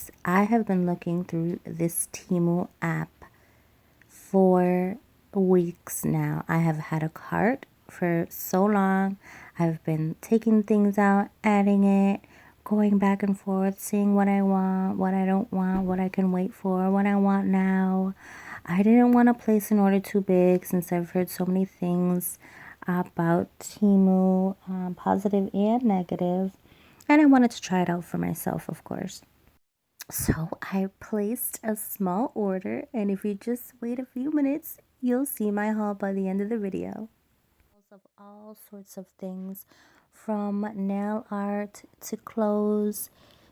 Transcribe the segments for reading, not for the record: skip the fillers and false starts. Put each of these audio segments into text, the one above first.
guys, I have been looking through this Temu app for weeks now. I have had a cart for so long. I've been taking things out, adding it, going back and forth, seeing what I want, what I don't want, what I can wait for, what I want now. I didn't want to place an order too big since I've heard so many things about Temu, positive and negative, and I wanted to try it out for myself, of course. So I placed a small order, and if you just wait a few minutes, you'll see my haul by the end of the video. Of all sorts of things, from nail art to clothes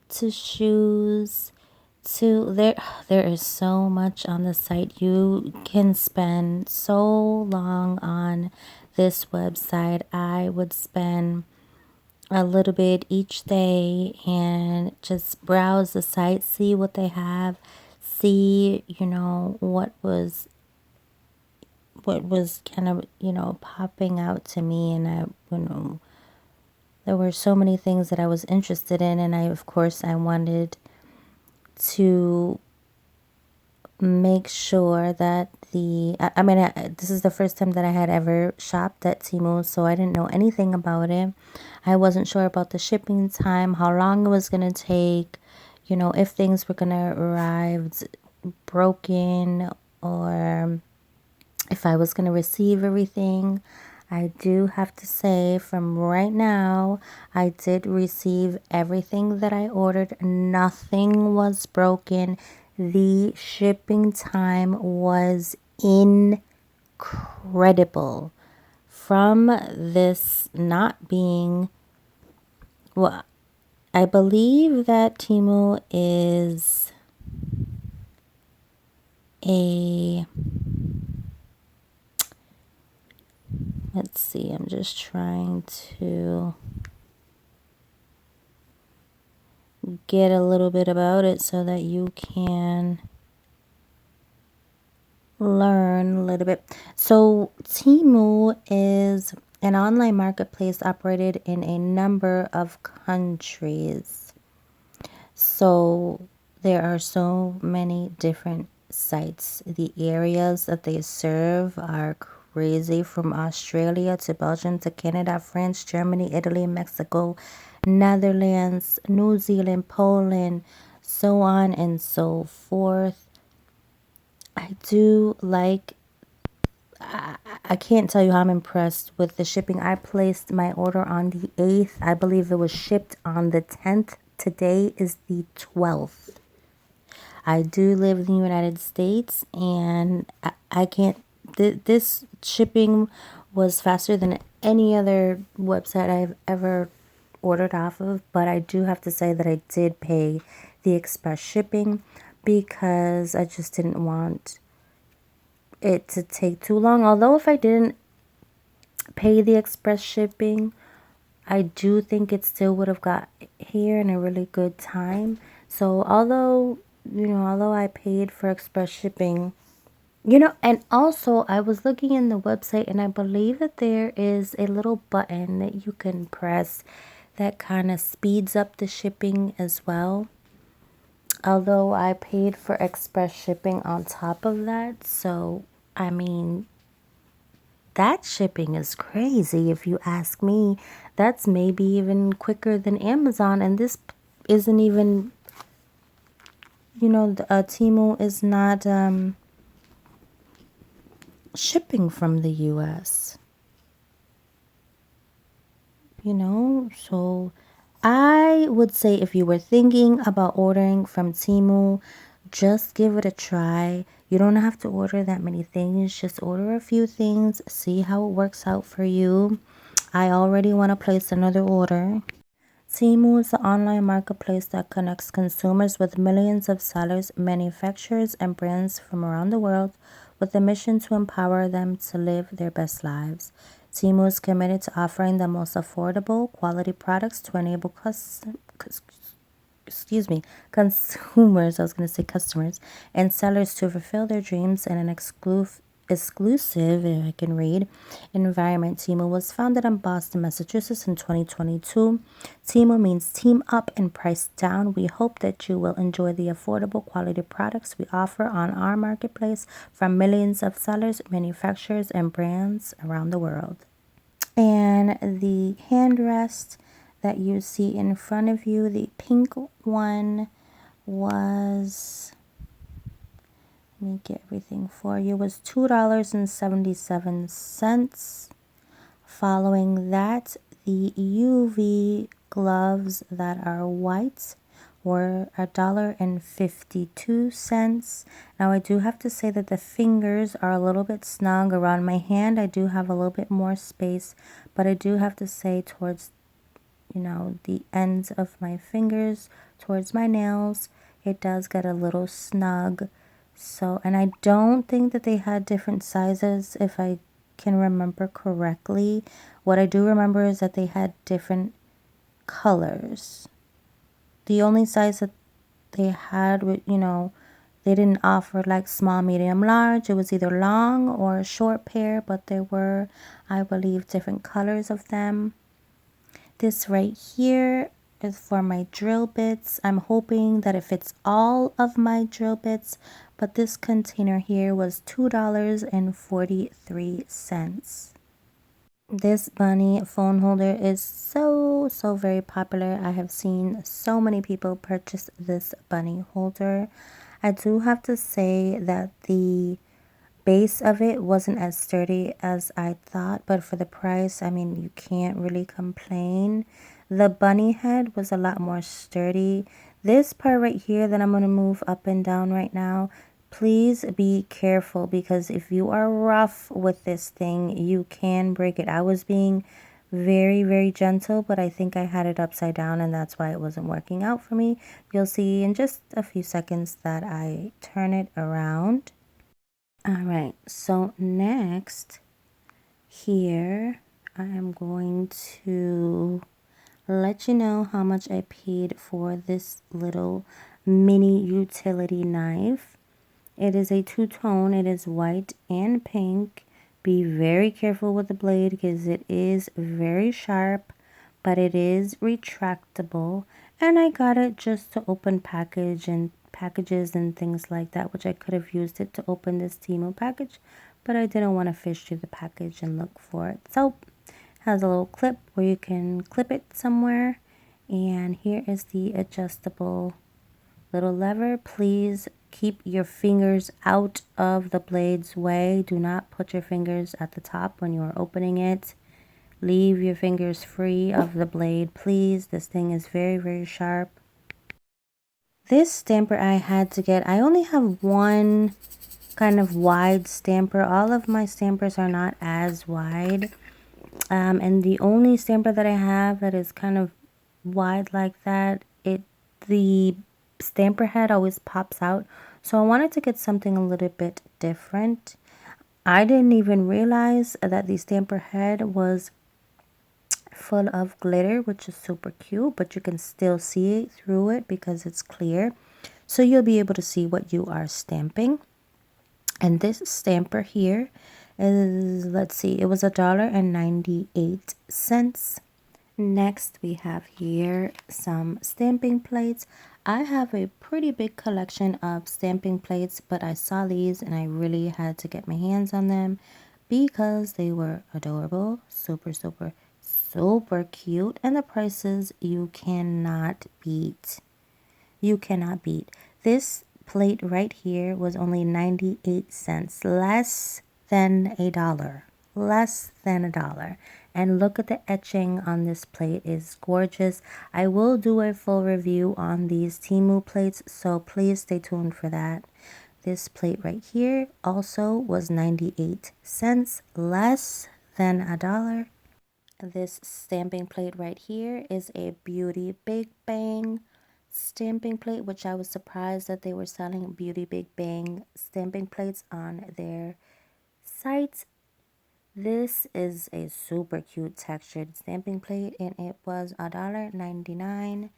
to shoes to there is so much on the site. You can spend so long on this website. I would spend a little bit each day and just browse the site, see what they have, see, what was kind of, popping out to me. And there were so many things that I was interested in, and of course I wanted to make sure that this is the first time that I had ever shopped at Temu, so I didn't know anything about it. I wasn't sure about the shipping time, how long it was going to take, if things were going to arrive broken, or if I was going to receive everything. I do have to say, from right now, I did receive everything that I ordered. Nothing was broken. The shipping time was incredible. From this not being, well, I believe that Temu is a, let's see, I'm just trying to get a little bit about it so that you can learn a little bit. So Temu is an online marketplace operated in a number of countries. So there are so many different sites. The areas that they serve are crazy, from Australia to Belgium to Canada, France, Germany, Italy, Mexico, Netherlands, New Zealand, Poland, so on and so forth. I do like, I can't tell you how I'm impressed with the shipping. I placed my order on the 8th. I believe it was shipped on the 10th. Today is the 12th. I do live in the United States, and I can't, this shipping was faster than any other website I've ever ordered off of. But I do have to say that I did pay the express shipping because I just didn't want it to take too long. Although if I didn't pay the express shipping, I do think it still would have got here in a really good time. So although I paid for express shipping, and also I was looking in the website, and I believe that there is a little button that you can press that kind of speeds up the shipping as well. Although I paid for express shipping on top of that. So, I mean, that shipping is crazy if you ask me. That's maybe even quicker than Amazon, and this isn't even, Temu is not shipping from the US. So I would say, if you were thinking about ordering from Temu, just give it a try. You don't have to order that many things. Just order a few things, see how it works out for you. I already want to place another order. Temu is an online marketplace that connects consumers with millions of sellers, manufacturers, and brands from around the world, with a mission to empower them to live their best lives. Temu is committed to offering the most affordable, quality products to enable consumers, I was going to say customers, and sellers to fulfill their dreams in an exclusive, if I can read, environment. Temu was founded in Boston, Massachusetts in 2022. Temu means team up and price down. We hope that you will enjoy the affordable quality products we offer on our marketplace from millions of sellers, manufacturers, and brands around the world. And the handrest that you see in front of you, the pink one, was, let me get everything for you, was $2.77. Following that, the UV gloves that are white were $1.52. Now I do have to say that the fingers are a little bit snug around my hand. I do have a little bit more space, but I do have to say towards, the ends of my fingers, towards my nails, it does get a little snug. So, and I don't think that they had different sizes, if I can remember correctly. What I do remember is that they had different colors. The only size that they had, they didn't offer like small, medium, large. It was either long or a short pair, but there were, I believe, different colors of them. This right here is for my drill bits. I'm hoping that it fits all of my drill bits, but this container here was $2.43. This bunny phone holder is so very popular. I have seen so many people purchase this bunny holder. I do have to say that the base of it wasn't as sturdy as I thought, but for the price, I mean, you can't really complain. The bunny head was a lot more sturdy. This part right here that I'm going to move up and down right now, please be careful, because if you are rough with this thing, you can break it. I was being very gentle, but I think I had it upside down, and that's why it wasn't working out for me. You'll see in just a few seconds that I turn it around. All right, so next here, I am going to let you know how much I paid for this little mini utility knife. It is a two-tone. It is white and pink. Be very careful with the blade because it is very sharp, but it is retractable. And I got it just to open packages and things like that, which I could have used it to open this Temu package, but I didn't want to fish through the package and look for it. So it has a little clip where you can clip it somewhere. And here is the adjustable little lever. Please keep your fingers out of the blade's way. Do not put your fingers at the top when you are opening it. Leave your fingers free of the blade, please. This thing is very sharp. This stamper I had to get, I only have one kind of wide stamper. All of my stampers are not as wide. And the only stamper that I have that is kind of wide like that, the stamper head always pops out. So I wanted to get something a little bit different. I didn't even realize that the stamper head was full of glitter, which is super cute, but you can still see through it because it's clear. So you'll be able to see what you are stamping. And this stamper here is, let's see, it was $1.98. Next, we have here some stamping plates. I have a pretty big collection of stamping plates, but I saw these and I really had to get my hands on them because they were adorable, super cute, and the prices you cannot beat. You cannot beat. This plate right here was only 98 cents, less than a dollar. Less than a dollar. And look at the etching on this plate, is gorgeous. I will do a full review on these Temu plates, so please stay tuned for that. This plate right here also was 98 cents, less than a dollar. This stamping plate right here is a Beauty Big Bang stamping plate, which I was surprised that they were selling Beauty Big Bang stamping plates on their site. This is a super cute textured stamping plate and it was $1.99.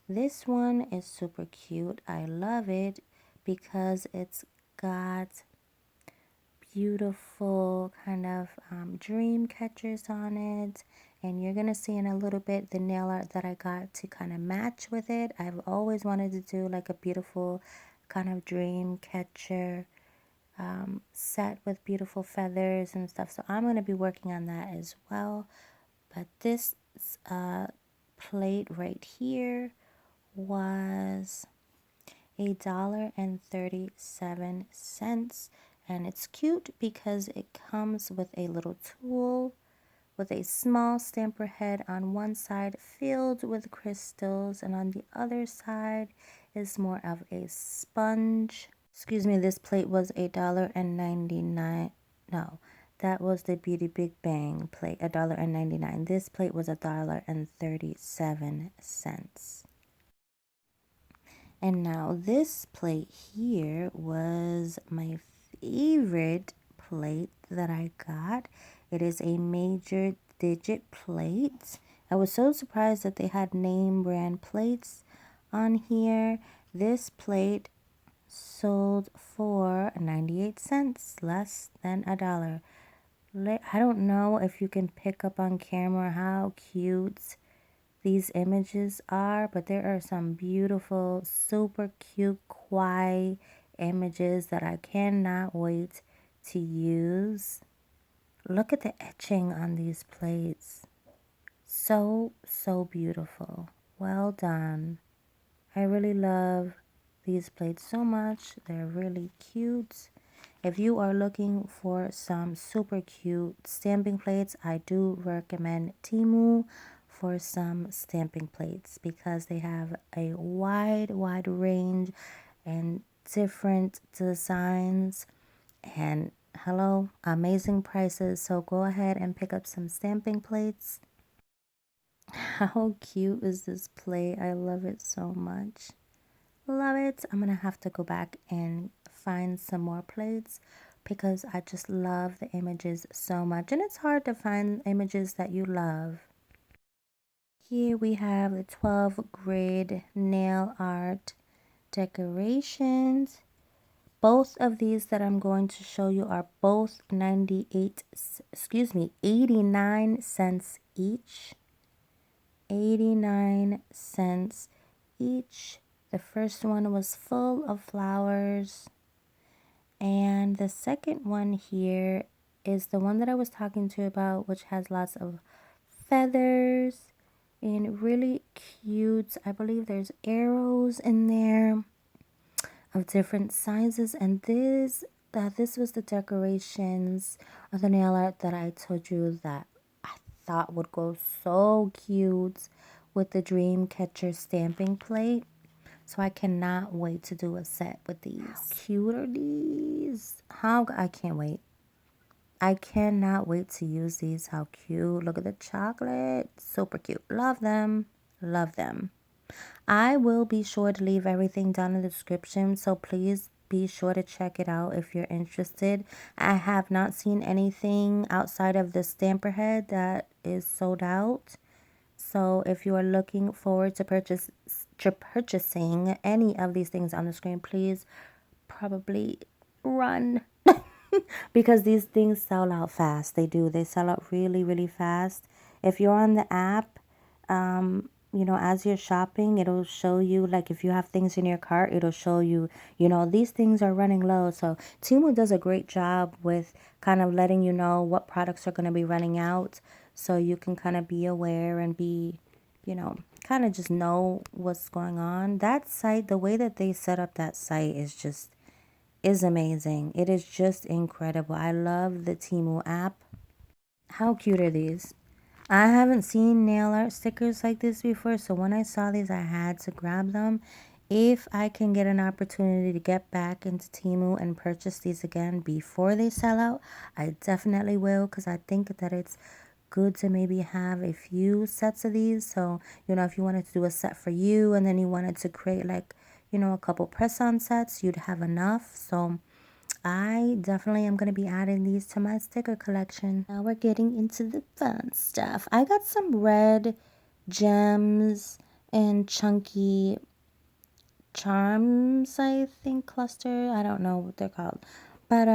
This one is super cute. I love it because it's got beautiful kind of dream catchers on it. And you're going to see in a little bit the nail art that I got to kind of match with it. I've always wanted to do like a beautiful kind of dream catcher set with beautiful feathers and stuff. So I'm going to be working on that as well. But this plate right here was $1.37, and it's cute because it comes with a little tool with a small stamper head on one side filled with crystals, and on the other side is more of a sponge. Excuse me, this plate was $1.99. No, that was the Beauty Big Bang plate, $1.99. This plate was $1.37. And now this plate here was my favorite plate that I got. It is a major digit plate. I was so surprised that they had name brand plates on here. This plate sold for 98 cents, less than a dollar. I don't know if you can pick up on camera how cute these images are, but there are some beautiful, super cute kawaii images that I cannot wait to use. Look at the etching on these plates. So, so beautiful. Well done. I really love these plates so much. They're really cute. If you are looking for some super cute stamping plates, I do recommend Temu for some stamping plates because they have a wide range and different designs and hello, amazing prices. So go ahead and pick up some stamping plates. How cute is this plate? I love it so much. Love it. I'm gonna have to go back and find some more plates because I just love the images so much, and it's hard to find images that you love. Here we have the 12 grid nail art decorations. Both of these that I'm going to show you are both 89 cents each. 89 cents each. The first one was full of flowers, and the second one here is the one that I was talking to you about, which has lots of feathers and really cute. I believe there's arrows in there of different sizes, and this was the decorations of the nail art that I told you that I thought would go so cute with the dream catcher stamping plate. So I cannot wait to do a set with these. How cute are these? I can't wait. I cannot wait to use these. How cute. Look at the chocolate. Super cute. Love them. Love them. I will be sure to leave everything down in the description, so please be sure to check it out if you're interested. I have not seen anything outside of the stamper head that is sold out. So if you are looking forward to purchasing any of these things on the screen, please probably run because these things sell out fast. They do. They sell out really fast. If you're on the app, as you're shopping, it'll show you, like if you have things in your cart, it'll show you, these things are running low. So Temu does a great job with kind of letting you know what products are going to be running out, so you can kind of be aware and be, kind of just know what's going on. That site, the way that they set up that site is amazing. It is just incredible. I love the Temu app. How cute are these? I haven't seen nail art stickers like this before, so when I saw these, I had to grab them. If I can get an opportunity to get back into Temu and purchase these again before they sell out, I definitely will, because I think that it's good to maybe have a few sets of these. So, if you wanted to do a set for you and then you wanted to create like, a couple press-on sets, you'd have enough. So I definitely am going to be adding these to my sticker collection. Now we're getting into the fun stuff. I got some red gems and chunky charms, I think, cluster. I don't know what they're called. But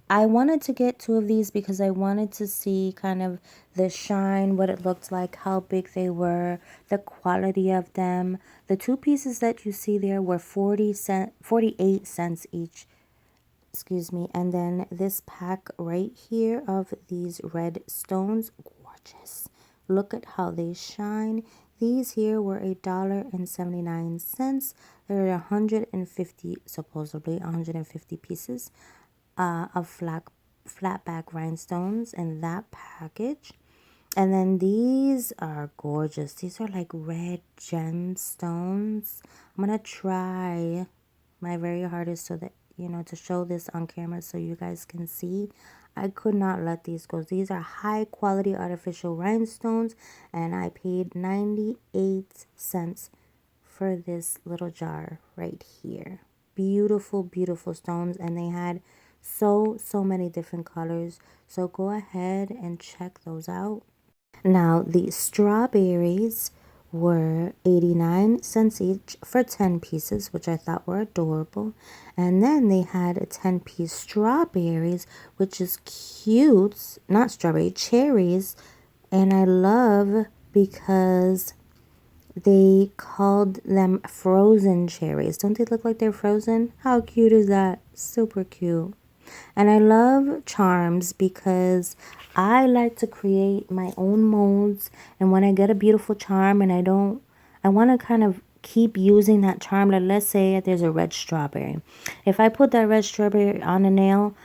I wanted to get two of these because I wanted to see kind of the shine, what it looked like, how big they were, the quality of them. The two pieces that you see there were 48 cents each. Excuse me. And then this pack right here of these red stones, gorgeous. Look at how they shine. These here were $1.79. There are 150, supposedly 150 pieces of flat back rhinestones in that package. And then these are gorgeous. These are like red gemstones. I'm gonna try my very hardest so that, to show this on camera so you guys can see. I could not let these go. These are high quality artificial rhinestones, and I paid 98 cents for this little jar right here. Beautiful, beautiful stones, and they had so many different colors. So go ahead and check those out. Now, the strawberries were 89 cents each for 10 pieces, which I thought were adorable. And then they had a 10-piece strawberries, which is cute. Not strawberry, cherries. And I love because they called them frozen cherries. Don't they look like they're frozen? How cute is that? Super cute. And I love charms because I like to create my own molds. And when I get a beautiful charm and I want to kind of keep using that charm. Like, let's say there's a red strawberry. If I put that red strawberry on a nail,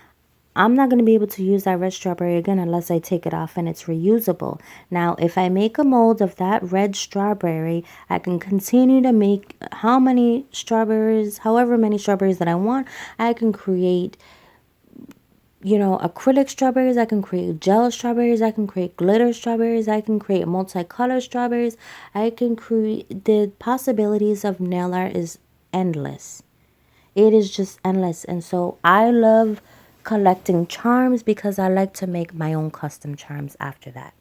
I'm not going to be able to use that red strawberry again unless I take it off and it's reusable. Now, if I make a mold of that red strawberry, I can continue to make however many strawberries that I want. I can create acrylic strawberries, I can create gel strawberries, I can create glitter strawberries, I can create multicolored strawberries. I can create, the possibilities of nail art is endless. It is just endless. And so I love collecting charms because I like to make my own custom charms after that.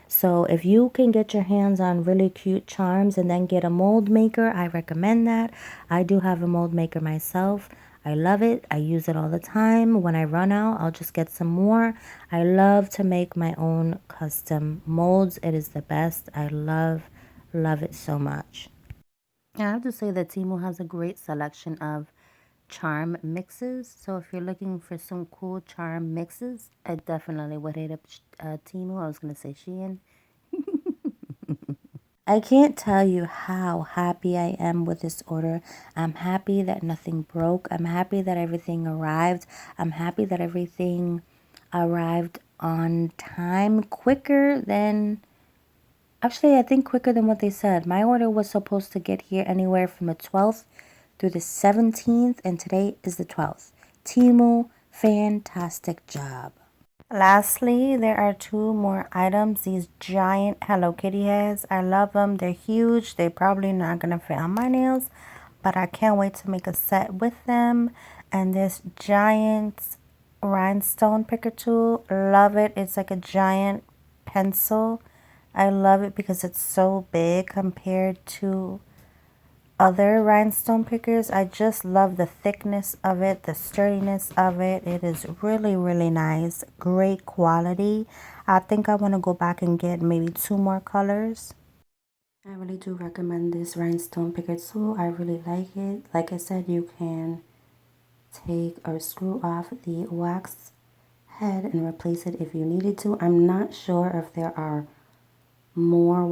So if you can get your hands on really cute charms and then get a mold maker, I recommend that. I do have a mold maker myself. I love it. I use it all the time. When I run out, I'll just get some more. I love to make my own custom molds. It is the best. I love it so much. I have to say that Temu has a great selection of charm mixes. So if you're looking for some cool charm mixes, I definitely would hit up Temu. I was going to say Shein. I can't tell you how happy I am with this order. I'm happy that nothing broke. I'm happy that everything arrived. I'm happy that everything arrived on time, I think quicker than what they said. My order was supposed to get here anywhere from the 12th through the 17th, and today is the 12th. Temu, fantastic job. Lastly, there are two more items. These giant Hello Kitty heads. I love them. They're huge. They're probably not going to fit on my nails, but I can't wait to make a set with them. And this giant rhinestone picker tool. Love it. It's like a giant pencil. I love it because it's so big compared to other rhinestone pickers. I just love the thickness of it, the sturdiness of it. It is really, really nice. Great quality. I think I want to go back and get maybe two more colors. I really do recommend this rhinestone picker tool. I really like it. Like I said, you can take or screw off the wax head and replace it if you needed to. I'm not sure if there are more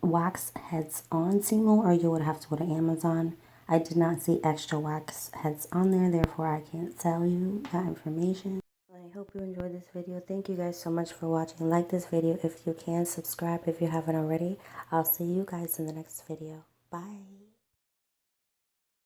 wax heads on Temu, or you would have to go to Amazon. I did not see extra wax heads on there, therefore I can't tell you that information. I hope you enjoyed this video. Thank you guys so much for watching. Like this video if you can. Subscribe if you haven't already. I'll see you guys in the next video. Bye.